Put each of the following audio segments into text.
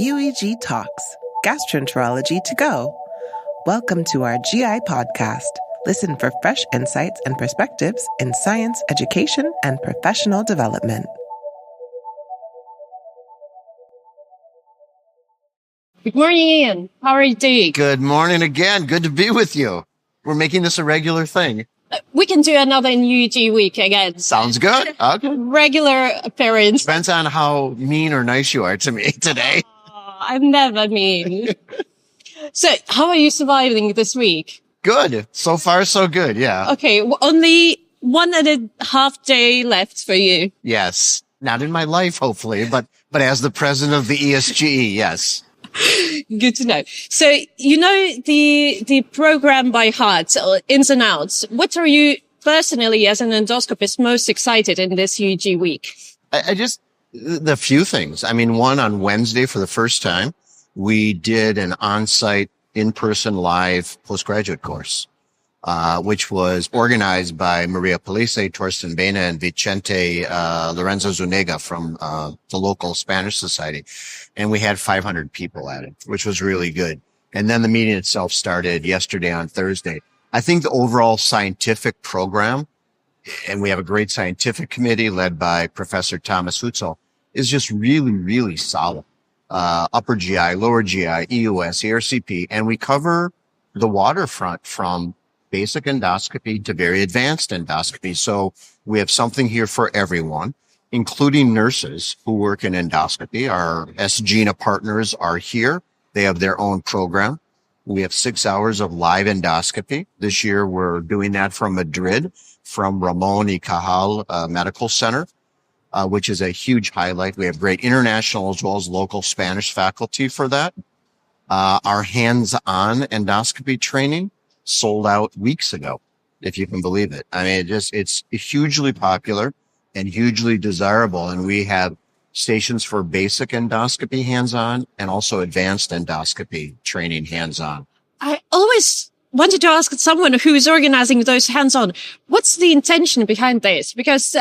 UEG Talks, gastroenterology to go. Welcome to our GI podcast. Listen for fresh insights and perspectives in science, education, and professional development. Good morning, Ian. How are you doing? Good morning again. Good to be with you. We're making this a regular thing. We can do another UEG week again. Sounds good. Okay. Regular appearance. Depends on how mean or nice you are to me today. I'm never mean. So, how are you surviving this week? Good. So far, so good. Yeah. Okay. Only 1.5 days left for you. Yes. Not in my life, hopefully, but as the president of the ESGE, yes. Good to know. So, you know the program by heart, ins and outs. What are you personally, as an endoscopist, most excited in this UEG week? The few things. I mean, one, on Wednesday for the first time, we did an on-site, in-person live postgraduate course, which was organized by Maria Polise, Torsten Bena, and Vicente Lorenzo Zuniga from the local Spanish society. And we had 500 people at it, which was really good. And then the meeting itself started yesterday on Thursday. I think the overall scientific program, and we have a great scientific committee led by Professor Thomas Hutzel, is just really, really solid. Upper GI, lower GI, EUS, ERCP, and we cover the waterfront from basic endoscopy to very advanced endoscopy. So we have something here for everyone, including nurses who work in endoscopy. Our ESGE partners are here. They have their own program. We have 6 hours of live endoscopy. This year, we're doing that from Madrid, from Ramon y Cajal Medical Center, which is a huge highlight. We have great international as well as local Spanish faculty for that. Our hands-on endoscopy training sold out weeks ago, if you can believe it. I mean, it's hugely popular and hugely desirable. And we have stations for basic endoscopy hands-on and also advanced endoscopy training hands-on. I always wanted to ask someone who is organizing those hands-on, what's the intention behind this? Because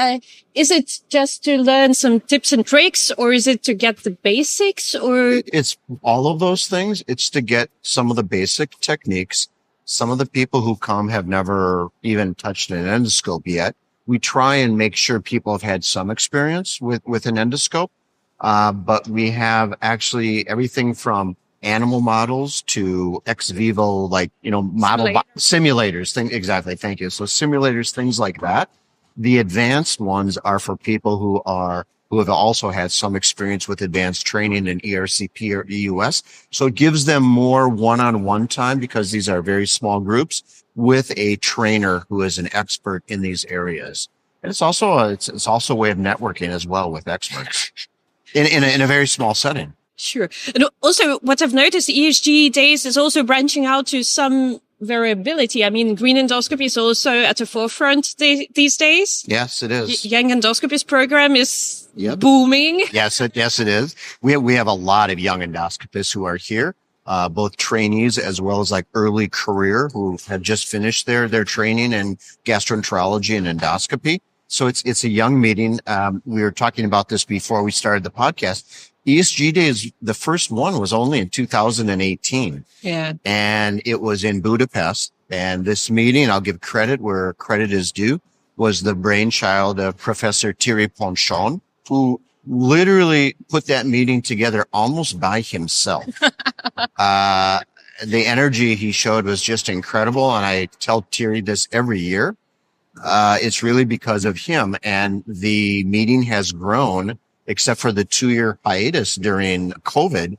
is it just to learn some tips and tricks, or is it to get the basics, or? It's all of those things. It's to get some of the basic techniques. Some of the people who come have never even touched an endoscope yet. We try and make sure people have had some experience with an endoscope. But we have actually everything from animal models to ex vivo, model simulators. Exactly. Thank you. So simulators, things like that. The advanced ones are for people who have also had some experience with advanced training in ERCP or EUS. So it gives them more one-on-one time, because these are very small groups with a trainer who is an expert in these areas. And it's also a way of networking as well with experts in a very small setting. Sure. And also what I've noticed, ESG days is also branching out to some variability. I mean, green endoscopy is also at the forefront these days. Yes, it is. Young endoscopist program is booming. Yes, it is. We have a lot of young endoscopists who are here, both trainees as well as early career who have just finished their training in gastroenterology and endoscopy. So it's a young meeting. We were talking about this before we started the podcast. ESG Day the first one was only in 2018. Yeah. And it was in Budapest. And this meeting, I'll give credit where credit is due, was the brainchild of Professor Thierry Ponchon, who literally put that meeting together almost by himself. The energy he showed was just incredible. And I tell Thierry this every year. It's really because of him. And the meeting has grown. Except for the 2-year hiatus during COVID,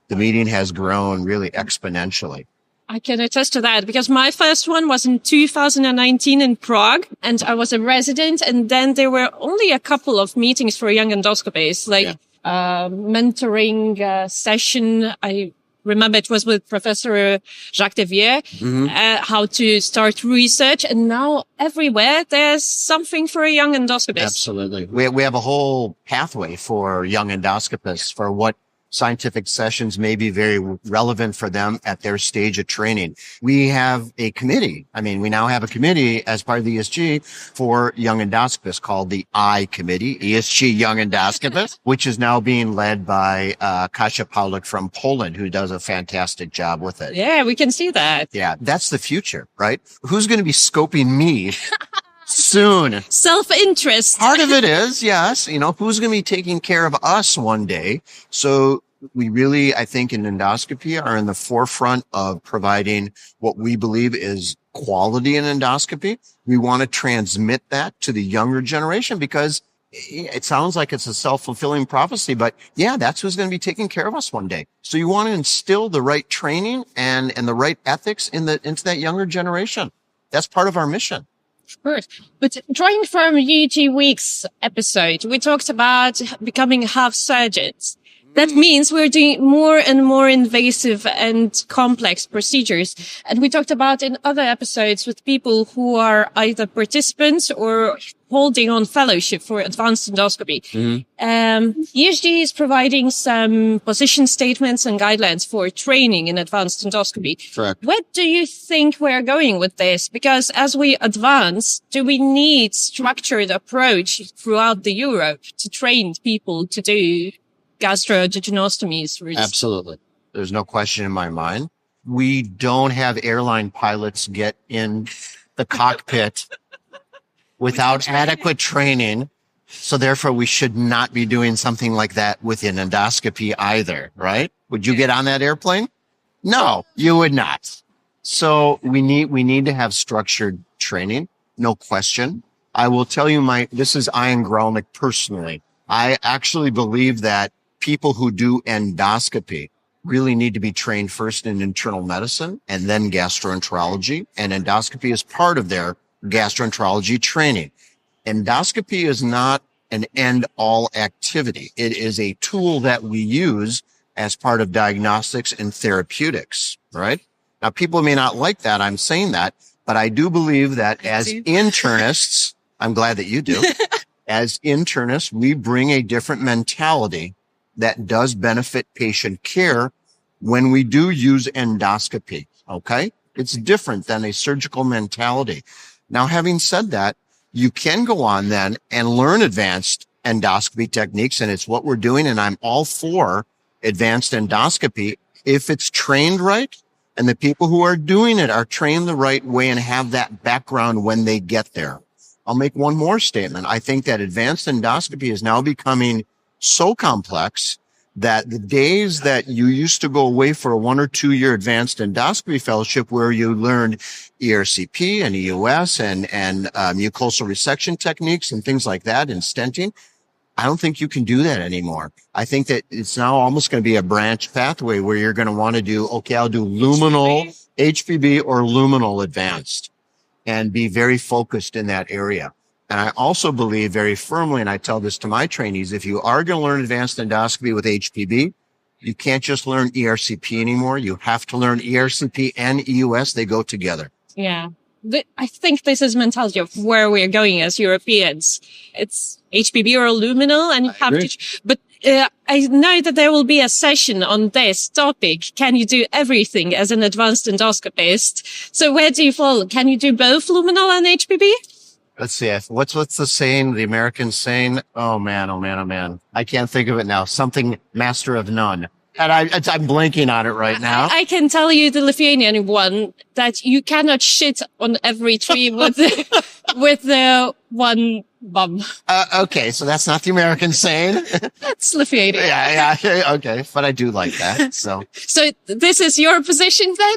the meeting has grown really exponentially. I can attest to that, because my first one was in 2019 in Prague, and I was a resident. And then there were only a couple of meetings for young endoscopists, mentoring session. I remember it was with Professor Jacques Devier, how to start research. And now everywhere there's something for a young endoscopist. Absolutely. We have a whole pathway for young endoscopists for what scientific sessions may be very relevant for them at their stage of training. We have a committee. I mean, we now have a committee as part of the ESG for young endoscopists called the I Committee, ESG Young Endoscopists, which is now being led by Kasia Pawlik from Poland, who does a fantastic job with it. Yeah, we can see that. Yeah, that's the future, right? Who's going to be scoping me soon? Self-interest. Part of it is, yes, who's going to be taking care of us one day? So we really, I think in endoscopy are in the forefront of providing what we believe is quality in endoscopy. We want to transmit that to the younger generation because it sounds like it's a self-fulfilling prophecy, but yeah, that's who's going to be taking care of us one day. So you want to instill the right training and the right ethics into that younger generation. That's part of our mission. Of course. But drawing from UEG Week's episode, we talked about becoming half surgeons. That means we're doing more and more invasive and complex procedures. And we talked about in other episodes with people who are either participants or holding on fellowship for advanced endoscopy. ESG is providing some position statements and guidelines for training in advanced endoscopy. Correct. Where do you think we're going with this? Because as we advance, do we need structured approach throughout the Europe to train people to do gastroduodenostomies? Absolutely. There's no question in my mind. We don't have airline pilots get in the cockpit without adequate training. So therefore, we should not be doing something like that within endoscopy either, right? Would you get on that airplane? No, you would not. So we need to have structured training. No question. I will tell you this is Ian Gralnek personally. I actually believe that people who do endoscopy really need to be trained first in internal medicine and then gastroenterology. And endoscopy is part of their gastroenterology training. Endoscopy is not an end-all activity. It is a tool that we use as part of diagnostics and therapeutics, right? Now, people may not like that. I'm saying that, but I do believe that as internists, I'm glad that you do. As internists, we bring a different mentality that does benefit patient care when we do use endoscopy. Okay. It's different than a surgical mentality. Now, having said that, you can go on then and learn advanced endoscopy techniques. And it's what we're doing. And I'm all for advanced endoscopy if it's trained right. And the people who are doing it are trained the right way and have that background when they get there. I'll make one more statement. I think that advanced endoscopy is now becoming so complex that the days that you used to go away for a 1 or 2 year advanced endoscopy fellowship where you learned ERCP and EUS and mucosal resection techniques and things like that and stenting, I don't think you can do that anymore. I think that it's now almost going to be a branch pathway where you're going to want to do, okay, I'll do luminal HPB or luminal advanced and be very focused in that area. And I also believe very firmly, and I tell this to my trainees, if you are going to learn advanced endoscopy with HPB, you can't just learn ERCP anymore. You have to learn ERCP and EUS. They go together. Yeah. I think this is mentality of where we're going as Europeans. It's HPB or luminal, and you have to, but I know that there will be a session on this topic. Can you do everything as an advanced endoscopist? So where do you fall? Can you do both luminal and HPB? Let's see. What's the saying? The American saying? Oh man. I can't think of it now. Something master of none. And I'm blanking on it right now. I can tell you the Lithuanian one that you cannot shit on every tree with the one bum. Okay. So that's not the American saying. That's Lithuanian. Yeah. Okay. But I do like that. So this is your position then?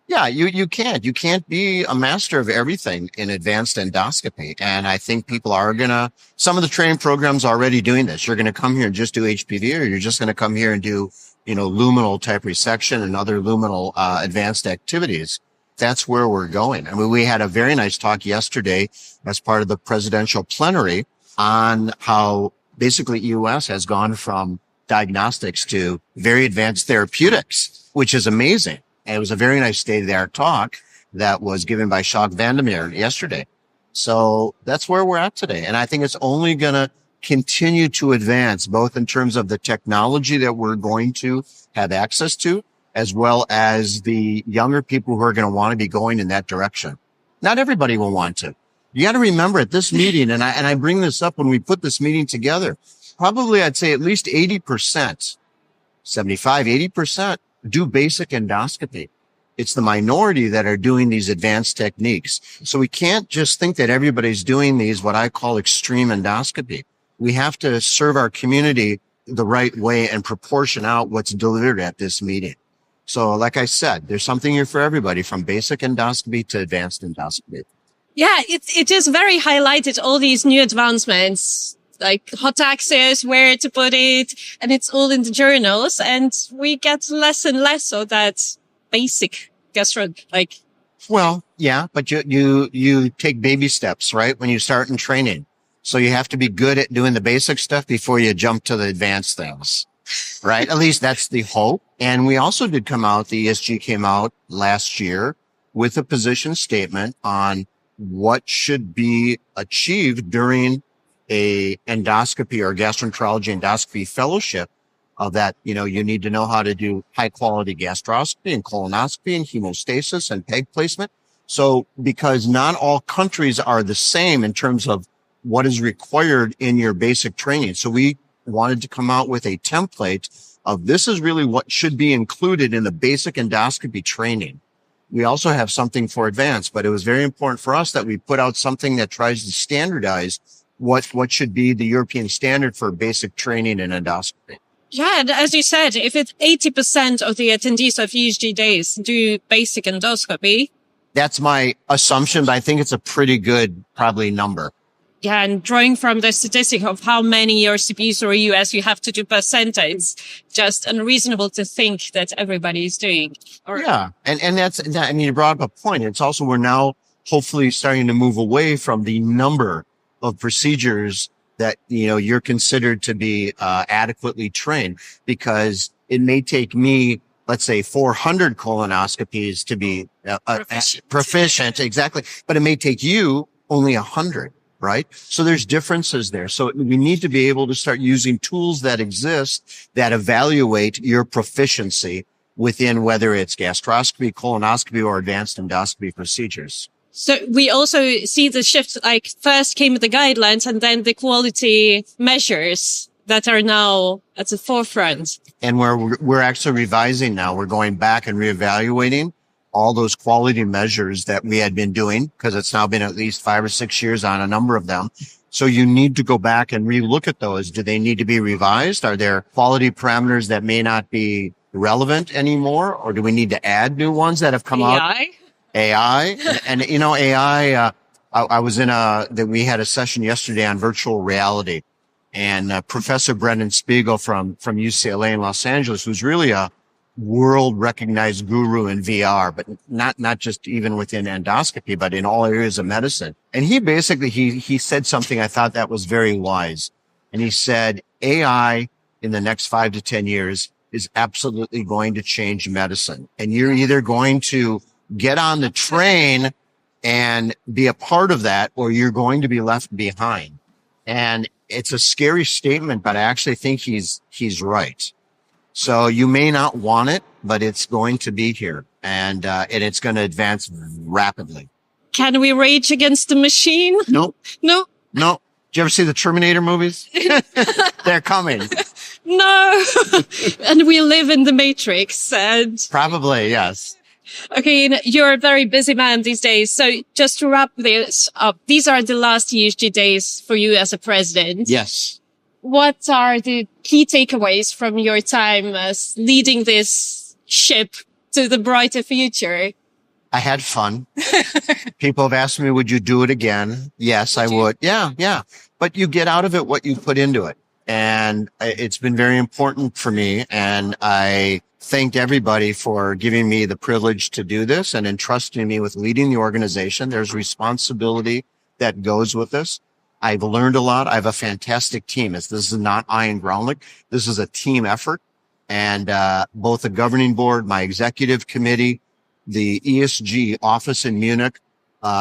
Yeah, you can't be a master of everything in advanced endoscopy. And I think people are some of the training programs are already doing this. You're going to come here and just do HPV, or you're just going to come here and do, luminal type resection and other luminal, advanced activities. That's where we're going. I mean, we had a very nice talk yesterday as part of the presidential plenary on how basically EUS has gone from diagnostics to very advanced therapeutics, which is amazing. And it was a very nice state-of-the-art talk that was given by Jacques Vandermeer yesterday. So that's where we're at today. And I think it's only going to continue to advance, both in terms of the technology that we're going to have access to, as well as the younger people who are going to want to be going in that direction. Not everybody will want to. You got to remember at this meeting, and I bring this up when we put this meeting together, probably I'd say at least 80%, 75, 80% do basic endoscopy. It's the minority that are doing these advanced techniques. So we can't just think that everybody's doing these, what I call extreme endoscopy. We have to serve our community the right way and proportion out what's delivered at this meeting. So like I said, there's something here for everybody from basic endoscopy to advanced endoscopy. Yeah, it is very highlighted, all these new advancements, like hot access, where to put it, and it's all in the journals, and we get less and less of that basic gastro, like. Well, yeah, but you take baby steps, right? When you start in training. So you have to be good at doing the basic stuff before you jump to the advanced things, right? At least that's the hope. And we also did come out, the ESGE came out last year with a position statement on what should be achieved during a endoscopy or gastroenterology endoscopy fellowship, of that, you need to know how to do high quality gastroscopy and colonoscopy and hemostasis and peg placement. So because not all countries are the same in terms of what is required in your basic training. So we wanted to come out with a template of this is really what should be included in the basic endoscopy training. We also have something for advanced, but it was very important for us that we put out something that tries to standardize what should be the European standard for basic training in endoscopy. Yeah, and as you said, if it's 80% of the attendees of ESGE days do basic endoscopy. That's my assumption, but I think it's a pretty good, probably, number. Yeah, and drawing from the statistic of how many ERCPs or US you have to do per center, it's just unreasonable to think that everybody is doing. Yeah, and that's, you brought up a point. It's also, we're now hopefully starting to move away from the number of procedures that, you're considered to be adequately trained, because it may take me, let's say, 400 colonoscopies to be proficient. Exactly. But it may take you only 100. Right? So there's differences there. So we need to be able to start using tools that exist that evaluate your proficiency within whether it's gastroscopy, colonoscopy, or advanced endoscopy procedures. So we also see the shift, like first came the guidelines and then the quality measures that are now at the forefront. And we're actually revising now. We're going back and reevaluating all those quality measures that we had been doing, because it's now been at least 5 or 6 years on a number of them. So you need to go back and relook at those. Do they need to be revised? Are there quality parameters that may not be relevant anymore? Or do we need to add new ones that have come out? AI. And AI, we had a session yesterday on virtual reality, and Professor Brendan Spiegel from UCLA in Los Angeles, who's really a world recognized guru in VR, but not just even within endoscopy, but in all areas of medicine. And he basically, he said something I thought that was very wise. And he said, AI in the next 5 to 10 years is absolutely going to change medicine. And you're either going to get on the train and be a part of that, or you're going to be left behind. And it's a scary statement, but I actually think he's right. So you may not want it, but it's going to be here, and it's going to advance rapidly. Can we rage against the machine? Nope. No. Did you ever see the Terminator movies? They're coming. No. And we live in the Matrix. And probably, yes. Okay, you're a very busy man these days. So just to wrap this up, these are the last ESGE days for you as a president. Yes. What are the key takeaways from your time as leading this ship to the brighter future? I had fun. People have asked me, would you do it again? Yes, I would. Yeah. But you get out of it what you put into it. And it's been very important for me. And I thanked everybody for giving me the privilege to do this and entrusting me with leading the organization. There's responsibility that goes with this. I've learned a lot. I have a fantastic team. This is not Ian Gralnek. This is a team effort. And both the governing board, my executive committee, the ESGE office in Munich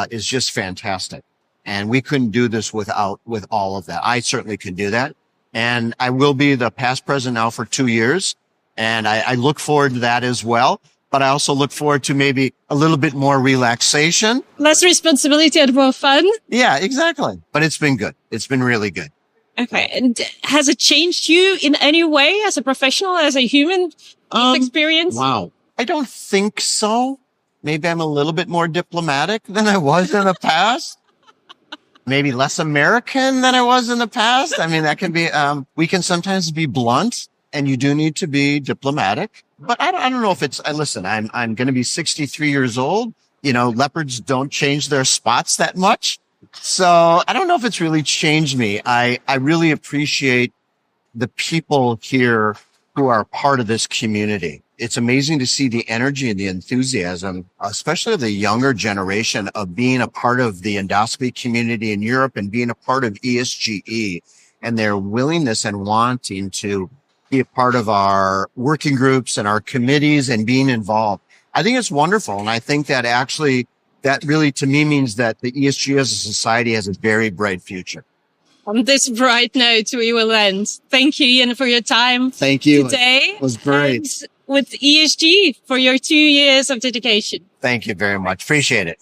is just fantastic. And we couldn't do this with all of that. I certainly could do that. And I will be the past president now for 2 years. And I look forward to that as well. But I also look forward to maybe a little bit more relaxation. Less responsibility and more fun. Yeah, exactly. But it's been good. It's been really good. Okay. And has it changed you in any way as a professional, as a human experience? Wow. I don't think so. Maybe I'm a little bit more diplomatic than I was in the past. Maybe less American than I was in the past. I mean, that can be, we can sometimes be blunt, and you do need to be diplomatic. But I don't know if it's, listen, I'm going to be 63 years old. You know, leopards don't change their spots that much. So I don't know if it's really changed me. I really appreciate the people here who are part of this community. It's amazing to see the energy and the enthusiasm, especially of the younger generation, of being a part of the endoscopy community in Europe and being a part of ESGE, and their willingness and wanting to be a part of our working groups and our committees and being involved. I think it's wonderful. And I think that actually, that really to me means that the ESG as a society has a very bright future. On this bright note, we will end. Thank you, Ian, for your time. Thank you. Today. It was great. And with ESG for your 2 years of dedication. Thank you very much. Appreciate it.